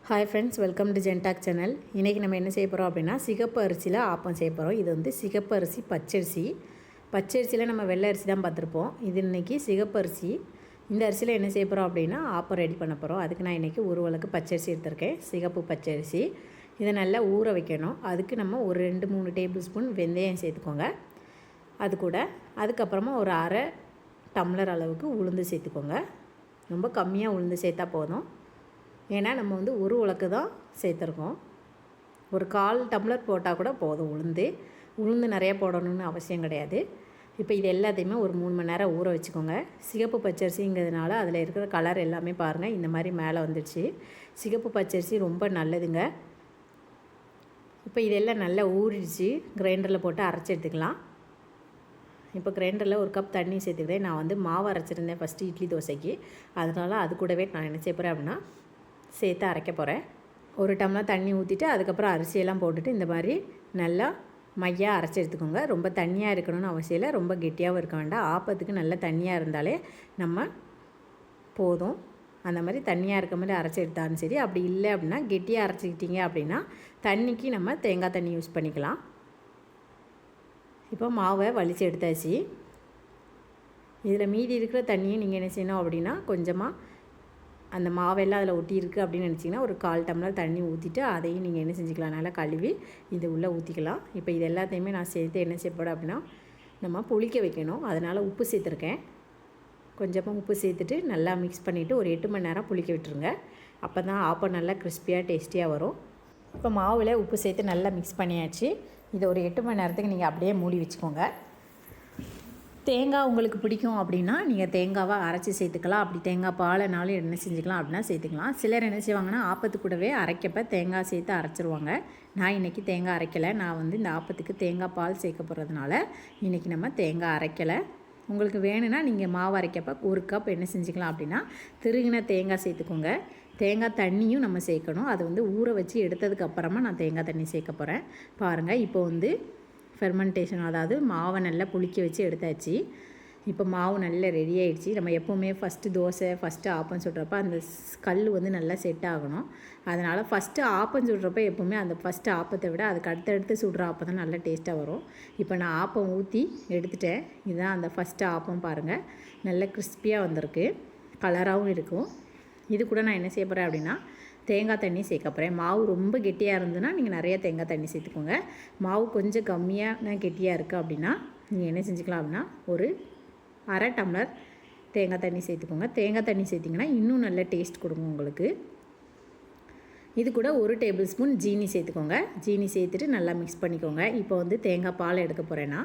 Hi friends, welcome to ஜென்டாக் channel. இன்றைக்கி நம்ம என்ன செய்ய போகிறோம் அப்படின்னா சிகப்பு அரிசியில் ஆப்பம் செய்ய போகிறோம். இது வந்து சிகப்பு அரிசி பச்சரிசி. பச்சரிசியில் நம்ம வெள்ளை அரிசி தான் பார்த்துருப்போம். இது இன்றைக்கி சிகப்பு அரிசி. இந்த அரிசியில் என்ன செய்ய போகிறோம் அப்படின்னா ஆப்பம் ரெடி பண்ண போகிறோம். அதுக்கு நான் இன்றைக்கி ஒரு வழக்கு பச்சரிசி எடுத்திருக்கேன், சிகப்பு பச்சரிசி. இதை நல்லா ஊற வைக்கணும். அதுக்கு நம்ம ஒரு 2-3 டேபிள் ஸ்பூன் வெந்தயம் சேர்த்துக்கோங்க. அது கூட அதுக்கப்புறமா ஒரு அரை டம்ளர் அளவுக்கு உளுந்து சேர்த்துக்கோங்க. ரொம்ப கம்மியாக உளுந்து சேர்த்தா போதும். ஏன்னா நம்ம வந்து ஒரு உலக்கு தான் சேர்த்துருக்கோம். ஒரு 1/4 டம்ளர் போட்டால் கூட போதும். உளுந்து நிறையா போடணும்னு அவசியம் கிடையாது. இப்போ இது எல்லாத்தையுமே ஒரு 3 மணி நேரம் ஊற வச்சுக்கோங்க. சிகப்பு பச்சரிசிங்கிறதுனால அதில் இருக்கிற கலர் எல்லாமே பாருங்கள் இந்த மாதிரி மேலே வந்துடுச்சு. சிகப்பு பச்சரிசி ரொம்ப நல்லதுங்க. இப்போ இதெல்லாம் நல்லா ஊறிடுச்சு. கிரைண்டரில் போட்டு அரைச்சி எடுத்துக்கலாம். இப்போ கிரைண்டரில் ஒரு கப் தண்ணி சேர்த்துக்கிறேன். நான் வந்து மாவு அரைச்சிருந்தேன் ஃபஸ்ட்டு இட்லி தோசைக்கு. அதனால் அது கூடவே நான் என்ன செய்ய போகிறேன் அப்படின்னா சேர்த்து அரைக்க போகிறேன். ஒரு டம்ளர் தண்ணி ஊற்றிட்டு அதுக்கப்புறம் அரிசியெல்லாம் போட்டுட்டு இந்த மாதிரி நல்லா மையாக அரைச்சி எடுத்துக்கோங்க. ரொம்ப தண்ணியாக இருக்கணும்னு அவசியம் இல்லை, ரொம்ப கெட்டியாகவும் இருக்க வேண்டாம். ஆப்பத்துக்கு நல்ல தண்ணியாக இருந்தாலே நம்ம போதும். அந்த மாதிரி தண்ணியாக இருக்க மாதிரி அரைச்சி எடுத்தாலும் சரி. அப்படி இல்லை அப்படின்னா கெட்டியாக அரைச்சிக்கிட்டீங்க அப்படின்னா தண்ணிக்கு நம்ம தேங்காய் தண்ணி யூஸ் பண்ணிக்கலாம். இப்போ மாவை வலித்து எடுத்தாச்சு. இதில் மீதி இருக்கிற தண்ணியை நீங்கள் என்ன செய்யணும் அப்படின்னா கொஞ்சமாக அந்த மாவெல்லாம் அதில் ஒட்டி இருக்குது அப்படின்னு நினச்சிங்கன்னா ஒரு 1/4 டம்ளர் தண்ணி ஊற்றிட்டு அதையும் நீங்கள் என்ன செஞ்சுக்கலாம், நல்லா கழுவி இது உள்ளே ஊற்றிக்கலாம். இப்போ இது எல்லாத்தையுமே நான் சேர்த்து என்ன செய்யப்படும் அப்படின்னா நம்ம புளிக்க வைக்கணும். அதனால் உப்பு சேர்த்துருக்கேன். கொஞ்சமாக உப்பு சேர்த்துட்டு நல்லா மிக்ஸ் பண்ணிவிட்டு ஒரு 8 மணி நேரம் புளிக்க விட்டுருங்க. அப்போ தான் ஆப்பம் நல்லா கிறிஸ்பியாக டேஸ்டியாக வரும். இப்போ மாவில் உப்பு சேர்த்து நல்லா மிக்ஸ் பண்ணியாச்சு. இதை ஒரு 8 மணி நேரத்துக்கு நீங்கள் அப்படியே மூடி வச்சுக்கோங்க. தேங்காய் உங்களுக்கு பிடிக்கும் அப்படின்னா நீங்கள் தேங்காவை அரைச்சி சேர்த்துக்கலாம். அப்படி தேங்காய் பாலைனாலும் என்ன செஞ்சுக்கலாம் அப்படின்னா சேர்த்துக்கலாம். சிலர் என்ன செய்வாங்கன்னா ஆப்பத்து கூடவே அரைக்கப்போ தேங்காய் சேர்த்து அரைச்சிருவாங்க. நான் இன்றைக்கி தேங்காய் அரைக்கலை. நான் வந்து இந்த ஆப்பத்துக்கு தேங்காய் பால் சேர்க்க போகிறதுனால இன்றைக்கி நம்ம தேங்காய் அரைக்கலை. உங்களுக்கு வேணும்னா நீங்கள் மாவு அரைக்கப்போ ஒரு கப் என்ன செஞ்சுக்கலாம் அப்படின்னா திருகின தேங்காய் சேர்த்துக்கோங்க. தேங்காய் தண்ணியும் நம்ம சேர்க்கணும். அதை வந்து ஊற வச்சு எடுத்ததுக்கப்புறமா நான் தேங்காய் தண்ணி சேர்க்க போகிறேன். பாருங்கள், இப்போ வந்து ஃபெர்மெண்டேஷன், அதாவது மாவை நல்லா புளிக்க வச்சு எடுத்தாச்சு. இப்போ மாவு நல்லா ரெடி ஆகிடுச்சு. நம்ம எப்போவுமே ஃபஸ்ட்டு தோசை ஃபஸ்ட்டு ஆப்பம் சுடுறப்ப அந்த கல் வந்து நல்லா செட் ஆகணும். அதனால் ஃபஸ்ட்டு ஆப்பம் சுடுறப்ப எப்போவுமே அந்த ஃபஸ்ட்டு ஆப்பத்தை விட அதுக்கு அடுத்தடுத்து சுடுற ஆப்பம் தான் நல்லா டேஸ்ட்டாக வரும். இப்போ நான் ஆப்பம் ஊற்றி எடுத்துட்டேன். இதுதான் அந்த ஃபஸ்ட்டு ஆப்பம். பாருங்கள், நல்ல கிறிஸ்பியாக வந்திருக்கு, கலராகவும் இருக்கும். இது கூட நான் என்ன செய்ய போகிறேன் அப்படின்னா தேங்காய் தண்ணி சேர்க்க போகிறேன். மாவு ரொம்ப கெட்டியாக இருந்ததுன்னா நீங்கள் நிறைய தேங்காய் தண்ணி சேர்த்துக்கோங்க. மாவு கொஞ்சம் கம்மியாக கெட்டியாக இருக்குது அப்படின்னா நீங்கள் என்ன செஞ்சுக்கலாம் அப்படின்னா ஒரு அரை டம்ளர் தேங்காய் தண்ணி சேர்த்துக்கோங்க. தேங்காய் தண்ணி சேர்த்திங்கன்னா இன்னும் நல்ல டேஸ்ட் கொடுக்கும் உங்களுக்கு. இது கூட ஒரு டேபிள் ஸ்பூன் ஜீனி சேர்த்துக்கோங்க. ஜீனி சேர்த்துட்டு நல்லா மிக்ஸ் பண்ணிக்கோங்க. இப்போ வந்து தேங்காய் பால் எடுக்க போகிறேன்னா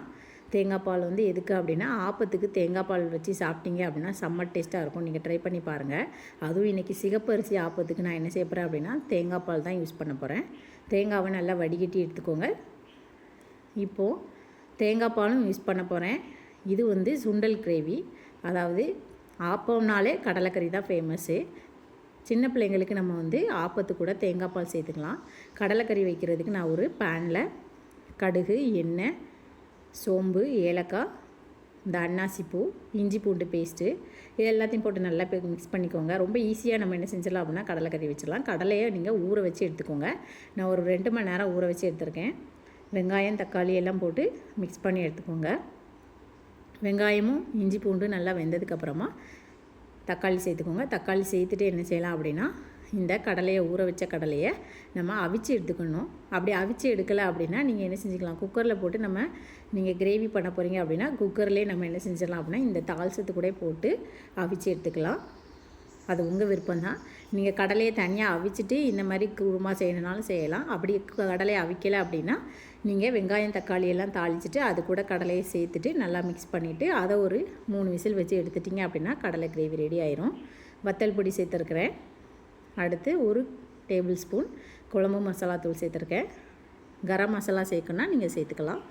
தேங்காய் பால் வந்து எதுக்கு அப்படின்னா ஆப்பத்துக்கு தேங்காய் பால் வச்சு சாப்பிட்டீங்க அப்படின்னா செம்ம டேஸ்ட்டாக இருக்கும். நீங்கள் ட்ரை பண்ணி பாருங்கள். அதுவும் இன்றைக்கி சிகப்பு அரிசி ஆப்பத்துக்கு நான் என்ன செய்ய போகிறேன் அப்படின்னா தேங்காய் பால் தான் யூஸ் பண்ண போகிறேன். தேங்காவை நல்லா வடிகட்டி எடுத்துக்கோங்க. இப்போது தேங்காய் பாலும் யூஸ் பண்ண போகிறேன். இது வந்து சுண்டல் கிரேவி, அதாவது ஆப்பம்னாலே கடலைக்கறி தான் ஃபேமஸ்ஸு. சின்ன பிள்ளைங்களுக்கு நம்ம வந்து ஆப்பத்து கூட தேங்காய் பால் சேர்த்துக்கலாம். கடலைக்கறி வைக்கிறதுக்கு நான் ஒரு பேனில் கடுகு, எண்ணெய், சோம்பு, ஏலக்காய், இந்த அன்னாசிப்பூ, இஞ்சி பூண்டு பேஸ்ட்டு இது எல்லாத்தையும் போட்டு நல்லா மிக்ஸ் பண்ணிக்கோங்க. ரொம்ப ஈஸியாக நம்ம என்ன செஞ்சிடலாம் அப்படின்னா கடலைக்கறி வச்சிடலாம். கடலையை நீங்கள் ஊற வச்சு எடுத்துக்கோங்க. நான் ஒரு 2 மணி நேரம் ஊற வச்சு எடுத்துருக்கேன். வெங்காயம், தக்காளி எல்லாம் போட்டு மிக்ஸ் பண்ணி எடுத்துக்கோங்க. வெங்காயமும் இஞ்சி பூண்டு நல்லா வெந்ததுக்கப்புறமா தக்காளி சேர்த்துக்கோங்க. தக்காளி சேர்த்துட்டு என்ன செய்யலாம் அப்படின்னா இந்த கடலையை ஊற வச்ச கடலையை நம்ம அவிச்சு எடுத்துக்கணும். அப்படி அவிச்சு எடுக்கலை அப்படின்னா நீங்கள் என்ன செஞ்சுக்கலாம், குக்கரில் போட்டு நீங்கள் கிரேவி பண்ண போகிறீங்க அப்படின்னா குக்கர்லேயே நம்ம என்ன செஞ்சிடலாம் அப்படின்னா இந்த தாளிசத்து கூட போட்டு அவிச்சு எடுத்துக்கலாம். அது உங்கள் விருப்பம் தான். நீங்கள் கடலையை தனியாக அவிச்சிட்டு இந்த மாதிரி குருமா செய்யணுனாலும் செய்யலாம். அப்படி கடலையை அவிக்கலை அப்படின்னா நீங்கள் வெங்காயம், தக்காளி எல்லாம் தாளிச்சிட்டு அது கூட கடலையை சேர்த்துட்டு நல்லா மிக்ஸ் பண்ணிவிட்டு அதை ஒரு 3 விசில் வச்சு எடுத்துட்டிங்க அப்படின்னா கடலை கிரேவி ரெடி ஆயிரும். வத்தல் பொடி சேர்த்துருக்குறேன். அடுத்து ஒரு டேபிள் ஸ்பூன் குழம்பு மசாலா தூள் சேர்த்துருக்கேன். கரம் மசாலா சேர்க்கணுன்னா நீங்கள் சேர்த்துக்கலாம்.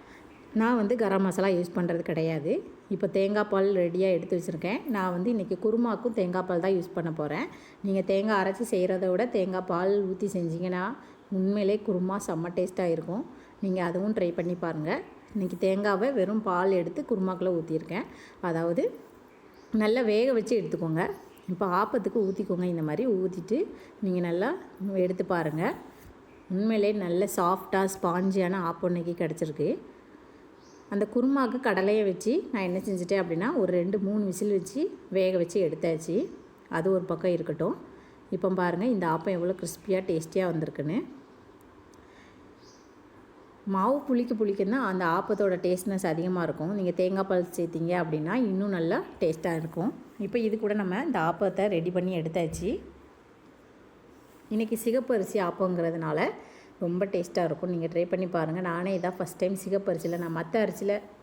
நான் வந்து கரம் மசாலா யூஸ் பண்ணுறது கிடையாது. இப்போ தேங்காய் பால் ரெடியாக எடுத்து வச்சுருக்கேன். நான் வந்து இன்றைக்கி குருமாக்கும் தேங்காய் பால் தான் யூஸ் பண்ண போகிறேன். நீங்கள் தேங்காய் அரைச்சி செய்கிறத விட தேங்காய் பால் ஊற்றி செஞ்சிங்கன்னா உண்மையிலே குருமா செம்ம டேஸ்ட்டாக இருக்கும். நீங்கள் அதுவும் ட்ரை பண்ணி பாருங்கள். இன்றைக்கி தேங்காவை வெறும் பால் எடுத்து குருமாக்குள்ளே ஊற்றியிருக்கேன். அதாவது நல்லா வேக வச்சு எடுத்துக்கோங்க. இப்போ ஆப்பத்துக்கு ஊற்றிக்கோங்க. இந்த மாதிரி ஊற்றிட்டு நீங்கள் நல்லா எடுத்து பாருங்கள். உண்மையிலே நல்ல சாஃப்டாக ஸ்பாஞ்சியான ஆப்பம் இன்றைக்கி கிடச்சிருக்கு. அந்த குருமாவுக்கு கடலையை வச்சு நான் என்ன செஞ்சுட்டேன் அப்படின்னா ஒரு 2-3 விசில் வச்சு வேக வச்சு எடுத்தாச்சு. அது ஒரு பக்கம் இருக்கட்டும். இப்போ பாருங்கள் இந்த ஆப்பம் எவ்வளோ கிறிஸ்பியாக டேஸ்டியாக வந்திருக்குன்னு. மாவு புளிக்குன்னா அந்த ஆப்பத்தோட டேஸ்ட்னஸ் அதிகமாக இருக்கும். நீங்கள் தேங்காய் பால் சேர்த்திங்க அப்படின்னா இன்னும் நல்லா டேஸ்ட்டாக இருக்கும். இப்போ இது கூட நம்ம இந்த ஆப்பத்தை ரெடி பண்ணி எடுத்தாச்சு. இன்றைக்கி சிகப்பு அரிசி ஆப்பங்கிறதுனால ரொம்ப டேஸ்ட்டாக இருக்கும். நீங்கள் ட்ரை பண்ணி பாருங்கள். நானே இதான் ஃபஸ்ட் டைம் சிகப்பு அரிசியில், நான்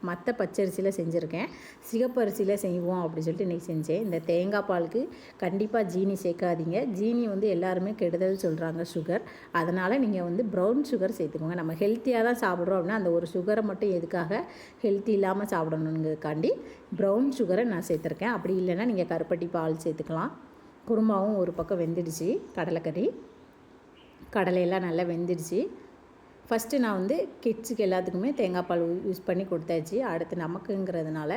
மற்ற பச்சை அரிசியில் செஞ்சுருக்கேன். சிகப்பு அரிசியில் செய்வோம் அப்படின்னு சொல்லிட்டு இன்றைக்கி செஞ்சேன். இந்த தேங்காய் பாலுக்கு கண்டிப்பாக ஜீனி சேர்க்காதீங்க. ஜீனி எல்லாருமே கெடுதல் சொல்கிறாங்க, சுகர். அதனால் நீங்கள் ப்ரௌன் சுகர் சேர்த்துக்கோங்க. நம்ம ஹெல்த்தியாக தான் சாப்பிட்றோம் அப்படின்னா அந்த ஒரு சுகரை மட்டும் எதுக்காக ஹெல்த்தி இல்லாமல் சாப்பிடணுங்கிறதுக்காண்டி ப்ரௌன் சுகரை நான் சேர்த்துருக்கேன். அப்படி இல்லைன்னா நீங்கள் கருப்பட்டி பால் சேர்த்துக்கலாம். குருமாவும் ஒரு பக்கம் வெந்துடுச்சு. கடலையெல்லாம் நல்லா வெந்துடுச்சு. ஃபஸ்ட்டு நான் கிட்ஸுக்கு எல்லாத்துக்குமே தேங்காய் பால் யூஸ் பண்ணி கொடுத்தாச்சு. அடுத்து நமக்குங்கிறதுனால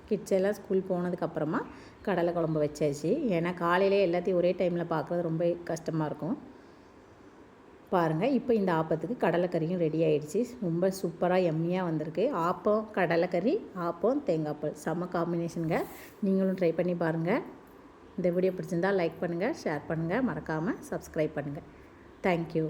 கிட்ஸ் எல்லாம் ஸ்கூல் போனதுக்கப்புறமா கடலை குழம்பு வச்சாச்சு. ஏன்னா காலையிலே எல்லாத்தையும் ஒரே டைமில் பார்க்குறது ரொம்ப கஷ்டமாக இருக்கும். பாருங்கள், இப்போ இந்த ஆப்பத்துக்கு கடலைக்கறியும் ரெடி ஆகிடுச்சு. ரொம்ப சூப்பராக எம்மியாக வந்திருக்கு. ஆப்பம், கடலைக்கறி, ஆப்பம், தேங்காய் பால் செம்ம காம்பினேஷனுங்க. நீங்களும் ட்ரை பண்ணி பாருங்கள். இந்த வீடியோ பிடிச்சிருந்தால் லைக் பண்ணுங்கள், ஷேர் பண்ணுங்கள், மறக்காமல் சப்ஸ்கிரைப் பண்ணுங்கள். தேங்க்யூ.